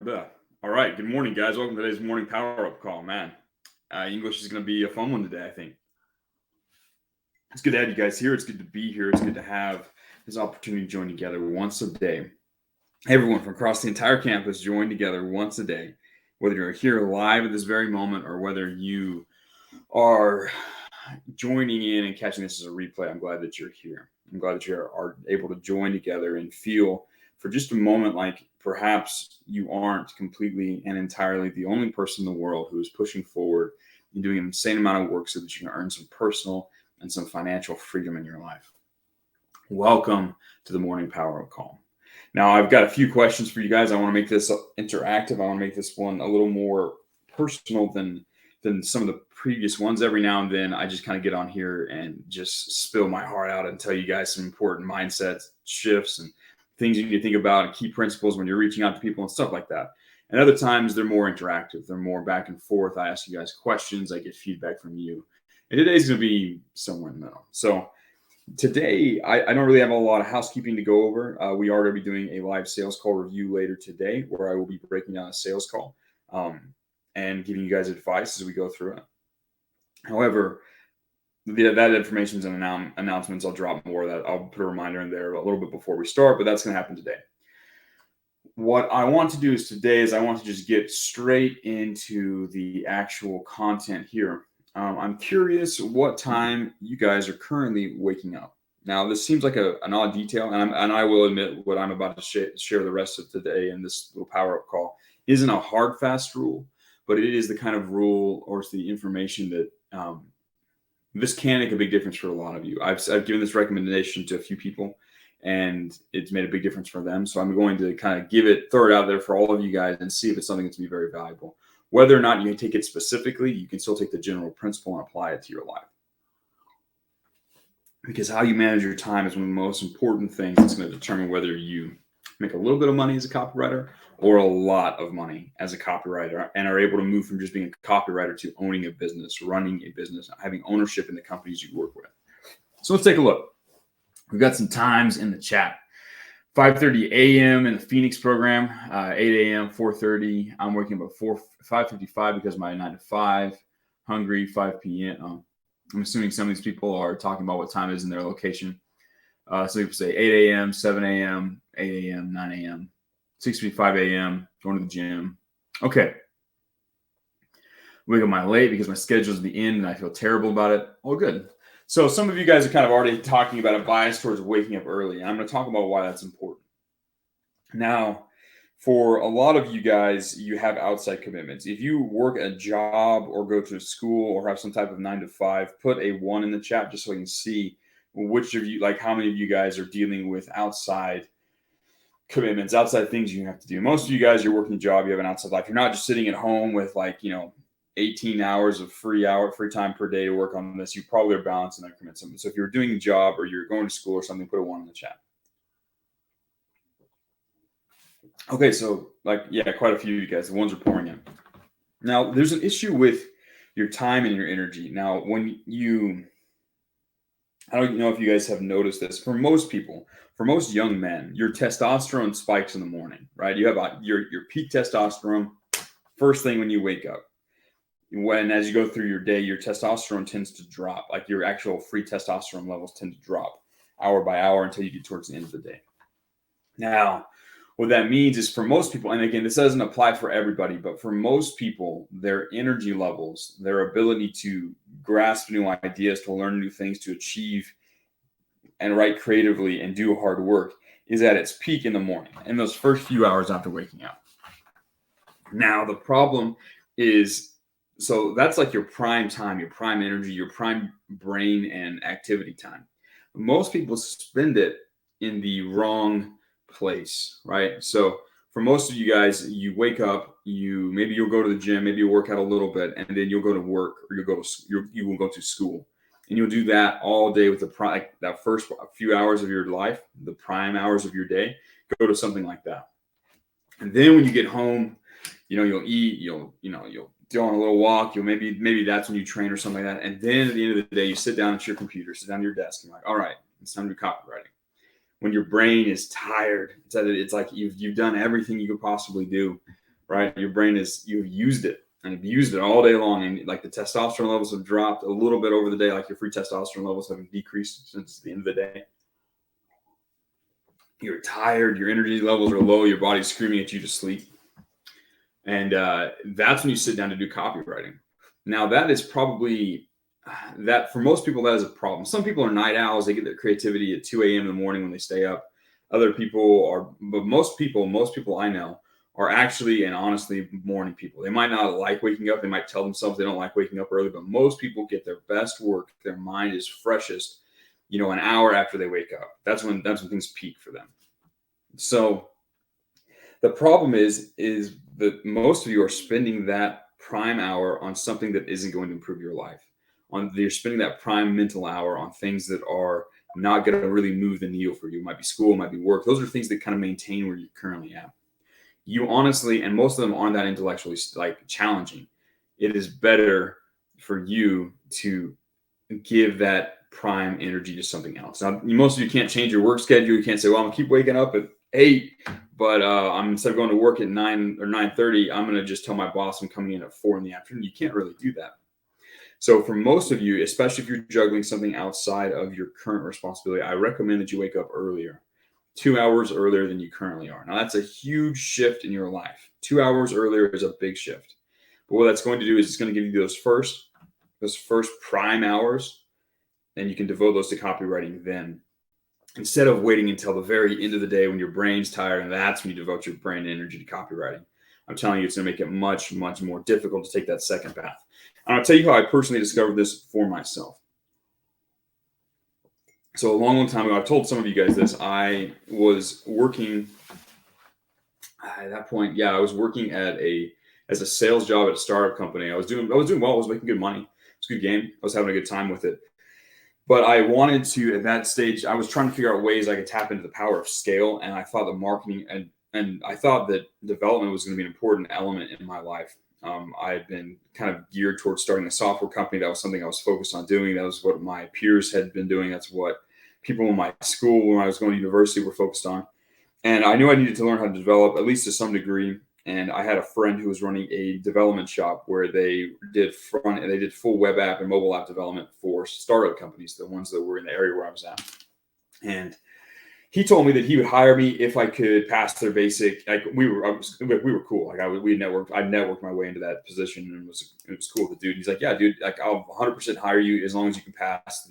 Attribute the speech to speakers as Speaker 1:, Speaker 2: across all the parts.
Speaker 1: Ugh. All right. Good morning, guys. Welcome to today's morning power up call, man. English is going to be a fun one today, I think. It's good to have you guys here. It's good to be here. It's good to have this opportunity to join together once a day. Everyone from across the entire campus join together once a day, whether you're here live at this very moment or whether you are joining in and catching this as a replay. I'm glad that you're here. I'm glad that you are able to join together and feel for just a moment like perhaps you aren't completely and entirely the only person in the world who is pushing forward and doing an insane amount of work so that you can earn some personal and some financial freedom in your life. Welcome to the Morning Power Up Call. Now, I've got a few questions for you guys. I want to make this interactive. I want to make this one a little more personal than some of the previous ones. Every now and then, I just kind of get on here and just spill my heart out and tell you guys some important mindset shifts and things you need to think about and key principles when you're reaching out to people and stuff like that. And other times, they're more interactive. They're more back and forth. I ask you guys questions. I get feedback from you. And today's going to be somewhere in the middle. So today, I don't really have a lot of housekeeping to go over. We are going to be doing a live sales call review later today where I will be breaking down a sales call and giving you guys advice as we go through it. However, that information is in announcements. I'll drop more of that. I'll put a reminder in there a little bit before we start, but that's going to happen today. What I want to do is I want to just get straight into the actual content here. I'm curious what time you guys are currently waking up. Now, this seems like an odd detail, and I will admit what I'm about to share the rest of today in this little power-up call isn't a hard, fast rule, but it is the kind of rule or it's the information that this can make a big difference for a lot of you. I've given this recommendation to a few people, and it's made a big difference for them. So I'm going to kind of throw it out there for all of you guys and see if it's something that's going to be very valuable. Whether or not you can take it specifically, you can still take the general principle and apply it to your life. Because how you manage your time is one of the most important things that's going to determine whether you make a little bit of money as a copywriter or a lot of money as a copywriter and are able to move from just being a copywriter to owning a business, running a business, having ownership in the companies you work with. So let's take a look. We've got some times in the chat. 5:30 a.m. in the Phoenix program, 8 a.m., 4:30. I'm waking up at 5:55 because of my 9 to 5. Hungry, 5 p.m. I'm assuming some of these people are talking about what time it is in their location. So people say 8 a.m., 7 a.m., 8 a.m., 9 a.m., 6:55 a.m., going to the gym. Okay. Wake up my late because my schedule's at the end and I feel terrible about it. All good. So some of you guys are kind of already talking about a bias towards waking up early. And I'm going to talk about why that's important. Now, for a lot of you guys, you have outside commitments. If you work a job or go to school or have some type of 9 to 5, put a 1 in the chat just so I can see which of you, like how many of you guys are dealing with outside commitments, outside things you have to do. Most of you guys, you're working a job, you have an outside life. You're not just sitting at home with 18 hours of free time per day to work on this. You probably are balancing that commitment. So if you're doing a job or you're going to school or something, put a 1 in the chat. Okay, so quite a few of you guys, the ones are pouring in. Now, there's an issue with your time and your energy. Now, I don't know if you guys have noticed this. For most people, for most young men, your testosterone spikes in the morning, right? You have your peak testosterone first thing when you wake up. As you go through your day, your testosterone tends to drop, like your actual free testosterone levels tend to drop hour by hour until you get towards the end of the day. Now, what that means is for most people, and again, this doesn't apply for everybody, but for most people, their energy levels, their ability to grasp new ideas, to learn new things, to achieve and write creatively and do hard work is at its peak in the morning, in those first few hours after waking up. Now, the problem is, so that's like your prime time, your prime energy, your prime brain and activity time. Most people spend it in the wrong place, right? So for most of you guys, you wake up, maybe you'll go to the gym, maybe you'll work out a little bit, and then you'll go to work or you will go to school. And you'll do that all day with that first few hours of your life, the prime hours of your day, go to something like that. And then when you get home, you'll eat, you'll go on a little walk. Maybe that's when you train or something like that. And then at the end of the day, you sit down at your computer, sit down at your desk, and you're like, all right, it's time to do copywriting. When your brain is tired, it's like you've done everything you could possibly do. right? Your brain you've used it and you've used it all day long. And like the testosterone levels have dropped a little bit over the day, like your free testosterone levels have decreased since the end of the day. You're tired, your energy levels are low, your body's screaming at you to sleep. And that's when you sit down to do copywriting. Now, that is probably that for most people, that is a problem. Some people are night owls. They get their creativity at 2 a.m. in the morning when they stay up. Other people are, but most people I know are actually and honestly morning people. They might not like waking up. They might tell themselves they don't like waking up early, but most people get their best work. Their mind is freshest, an hour after they wake up. That's when things peak for them. So the problem is that most of you are spending that prime hour on something that isn't going to improve your life. You're spending that prime mental hour on things that are not going to really move the needle for you. It might be school, it might be work. Those are things that kind of maintain where you're currently at. You honestly, and most of them aren't that intellectually challenging. It is better for you to give that prime energy to something else. Now, most of you can't change your work schedule. You can't say, well, I'm gonna keep waking up at 8, but I'm instead of going to work at 9 or 9:30, I'm going to just tell my boss I'm coming in at 4 in the afternoon. You can't really do that. So for most of you, especially if you're juggling something outside of your current responsibility, I recommend that you wake up earlier, 2 hours earlier than you currently are. Now, that's a huge shift in your life. 2 hours earlier is a big shift. But what that's going to do is it's going to give you those first prime hours, and you can devote those to copywriting then, instead of waiting until the very end of the day when your brain's tired, and that's when you devote your brain and energy to copywriting. I'm telling you, it's going to make it much, much more difficult to take that second path. And I'll tell you how I personally discovered this for myself. So a long, long time ago, I've told some of you guys this. I was working at that point. Yeah, I was working as a sales job at a startup company. I was doing well. I was making good money. It's a good game. I was having a good time with it. But I wanted to, at that stage, I was trying to figure out ways I could tap into the power of scale. And I thought that marketing and I thought that development was going to be an important element in my life. I had been kind of geared towards starting a software company. That was something I was focused on doing. That was what my peers had been doing. That's what people in my school, when I was going to university, were focused on. And I knew I needed to learn how to develop, at least to some degree. And I had a friend who was running a development shop where they did full web app and mobile app development for startup companies, the ones that were in the area where I was at. And he told me that he would hire me if I could pass their basic. Like we were cool. Like I networked my way into that position, and it was cool with the dude. He's like, yeah, dude, like I'll 100% hire you as long as you can pass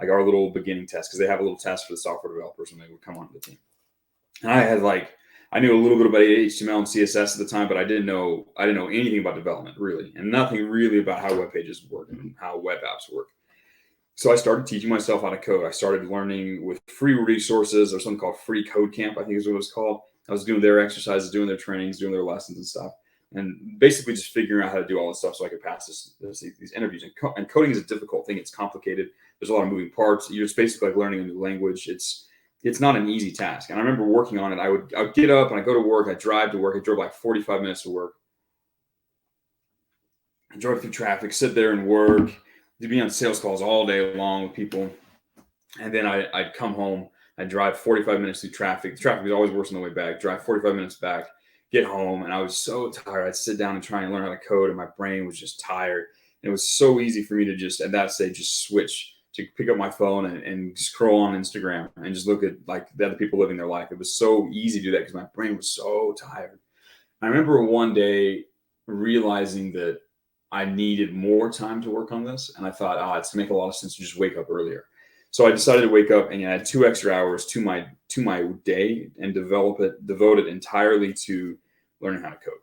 Speaker 1: our little beginning test, because they have a little test for the software developers when they would come onto the team. And I knew a little bit about HTML and CSS at the time, but I didn't know anything about development really, and nothing really about how web pages work and how web apps work. So I started teaching myself how to code. I started learning with free resources. There's something called Free Code Camp, I think is what it was called. I was doing their exercises, doing their trainings, doing their lessons and stuff, and basically just figuring out how to do all this stuff so I could pass these interviews. And coding is a difficult thing. It's complicated. There's a lot of moving parts. You're just basically like learning a new language. It's not an easy task. And I remember working on it. I would get up and I go to work. I drive to work. I drove like 45 minutes to work. I drove through traffic, sit there and work. To be on sales calls all day long with people. And then I'd come home. I'd drive 45 minutes through traffic. The traffic was always worse on the way back. Drive 45 minutes back, get home. And I was so tired. I'd sit down and try and learn how to code. And my brain was just tired. And it was so easy for me to just, at that stage, just switch to pick up my phone and scroll on Instagram and just look at like the other people living their life. It was so easy to do that because my brain was so tired. I remember one day realizing that I needed more time to work on this. And I thought, it's make a lot of sense to just wake up earlier. So I decided to wake up and add 2 extra hours to my day and devote it entirely to learning how to code.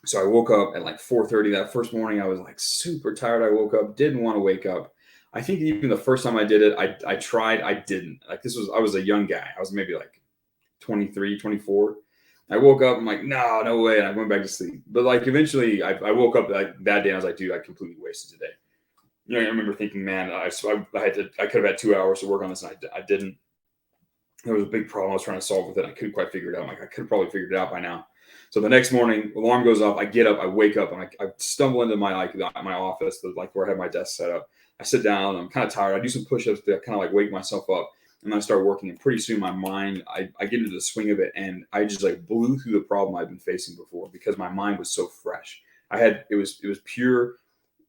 Speaker 1: So I woke up at like 4:30 that first morning. I was like super tired. I woke up, didn't want to wake up. I think even the first time I did it, I tried, I didn't. Like I was a young guy. I was maybe like 23, 24. I woke up, I'm like, no way. And I went back to sleep. But like eventually I woke up like that day and I was like, dude, I completely wasted today. I remember thinking, man, I could have had 2 hours to work on this and I didn't. There was a big problem I was trying to solve with it. I couldn't quite figure it out. I'm like, I could have probably figured it out by now. So the next morning, alarm goes off. I get up, I wake up, and I stumble into my office, where I have my desk set up. I sit down. I'm kind of tired. I do some push-ups to kind of like wake myself up. and I start working. And pretty soon, my mind, I get into the swing of it, and I just like blew through the problem I've been facing before because my mind was so fresh. It was pure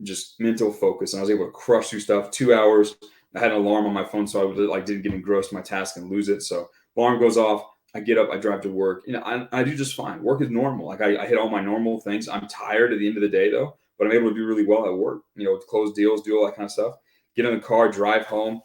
Speaker 1: just mental focus, and I was able to crush through stuff. 2 hours. I had an alarm on my phone, so I would like didn't get engrossed in my task and lose it. So alarm goes off. I get up, I drive to work. I do just fine. Work is normal. Like I hit all my normal things. I'm tired at the end of the day though, but I'm able to do really well at work. Close deals, do all that kind of stuff. Get in the car, drive home.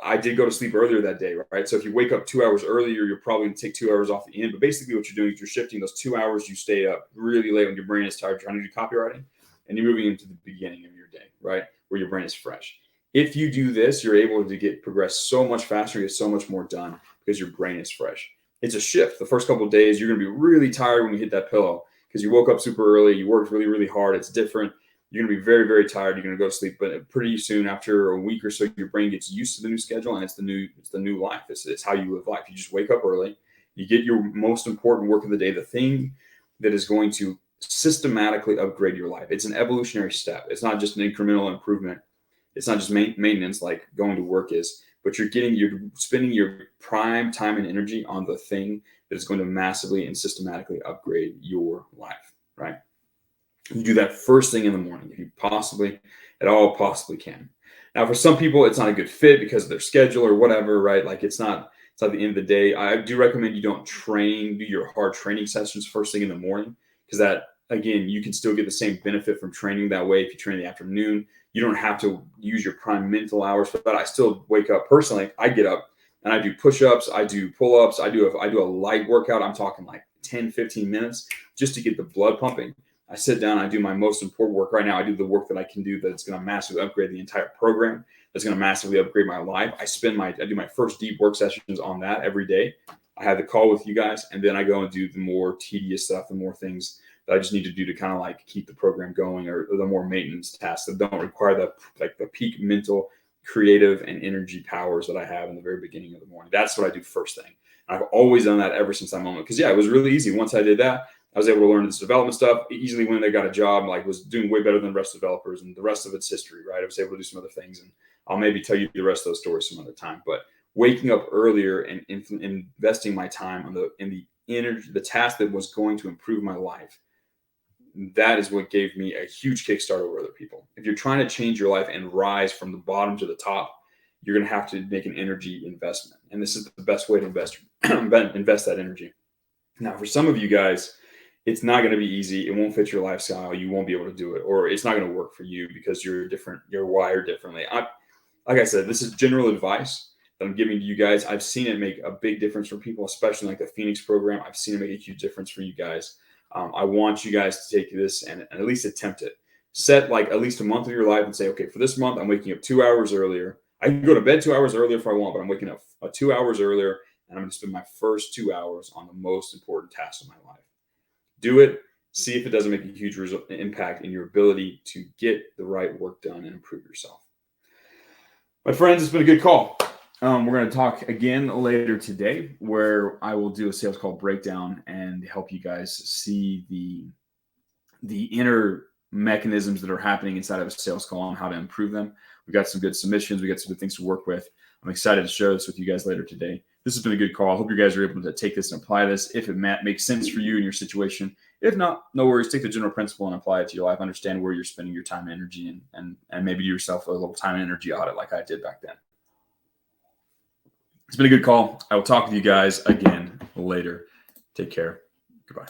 Speaker 1: I did go to sleep earlier that day, right? So if you wake up 2 hours earlier, you're probably gonna take 2 hours off the end. But basically, what you're doing is you're shifting those 2 hours you stay up really late when your brain is tired trying to do copywriting, and you're moving into the beginning of your day, right, where your brain is fresh. If you do this, you're able to progress so much faster, get so much more done because your brain is fresh. It's a shift. The first couple of days, you're going to be really tired when you hit that pillow because you woke up super early. You worked really, really hard. It's different. You're going to be very, very tired. You're going to go to sleep, but pretty soon, after a week or so, your brain gets used to the new schedule, and it's the new life. It's how you live life. You just wake up early. You get your most important work of the day, the thing that is going to systematically upgrade your life. It's an evolutionary step. It's not just an incremental improvement. It's not just maintenance like going to work is, but you're spending your prime time and energy on the thing that is going to massively and systematically upgrade your life, right? You do that first thing in the morning if you at all possibly can. Now, for some people, it's not a good fit because of their schedule or whatever, right? Like it's not the end of the day. I do recommend you don't do your hard training sessions first thing in the morning because that, again, you can still get the same benefit from training that way if you train in the afternoon. You don't have to use your prime mental hours for that. I still wake up personally. I get up and I do push-ups. I do pull-ups. I do a light workout. I'm talking like 10, 15 minutes just to get the blood pumping. I sit down. I do my most important work right now. I do the work that I can do that's going to massively upgrade the entire program. That's going to massively upgrade my life. I do my first deep work sessions on that every day. I have the call with you guys, and then I go and do the more tedious stuff, the more things that I just need to do to kind of like keep the program going, or the more maintenance tasks that don't require the peak mental, creative, and energy powers that I have in the very beginning of the morning. That's what I do first thing. I've always done that ever since that moment. Because it was really easy. Once I did that, I was able to learn this development stuff. Easily when I got a job, like was doing way better than the rest of the developers, and the rest of it's history, right? I was able to do some other things, and I'll maybe tell you the rest of those stories some other time. But waking up earlier and investing my time in the energy, the task that was going to improve my life, that is what gave me a huge kickstart over other people. If you're trying to change your life and rise from the bottom to the top, you're going to have to make an energy investment. And this is the best way to invest that energy. Now, for some of you guys, it's not going to be easy. It won't fit your lifestyle. You won't be able to do it, or it's not going to work for you because you're different. You're wired differently. Like I said, this is general advice that I'm giving to you guys. I've seen it make a big difference for people, especially like the Phoenix program. I've seen it make a huge difference for you guys. I want you guys to take this and at least attempt it. Set like at least a month of your life and say, okay, for this month, I'm waking up 2 hours earlier. I can go to bed 2 hours earlier if I want, but I'm waking up 2 hours earlier, and I'm going to spend my first 2 hours on the most important tasks of my life. Do it. See if it doesn't make a huge impact in your ability to get the right work done and improve yourself. My friends, it's been a good call. We're going to talk again later today, where I will do a sales call breakdown and help you guys see the inner mechanisms that are happening inside of a sales call and how to improve them. We got some good submissions. We got some good things to work with. I'm excited to share this with you guys later today. This has been a good call. I hope you guys are able to take this and apply this if it makes sense for you and your situation. If not, no worries. Take the general principle and apply it to your life. Understand where you're spending your time and energy, and maybe do yourself a little time and energy audit like I did back then. It's been a good call. I will talk with you guys again later. Take care. Goodbye.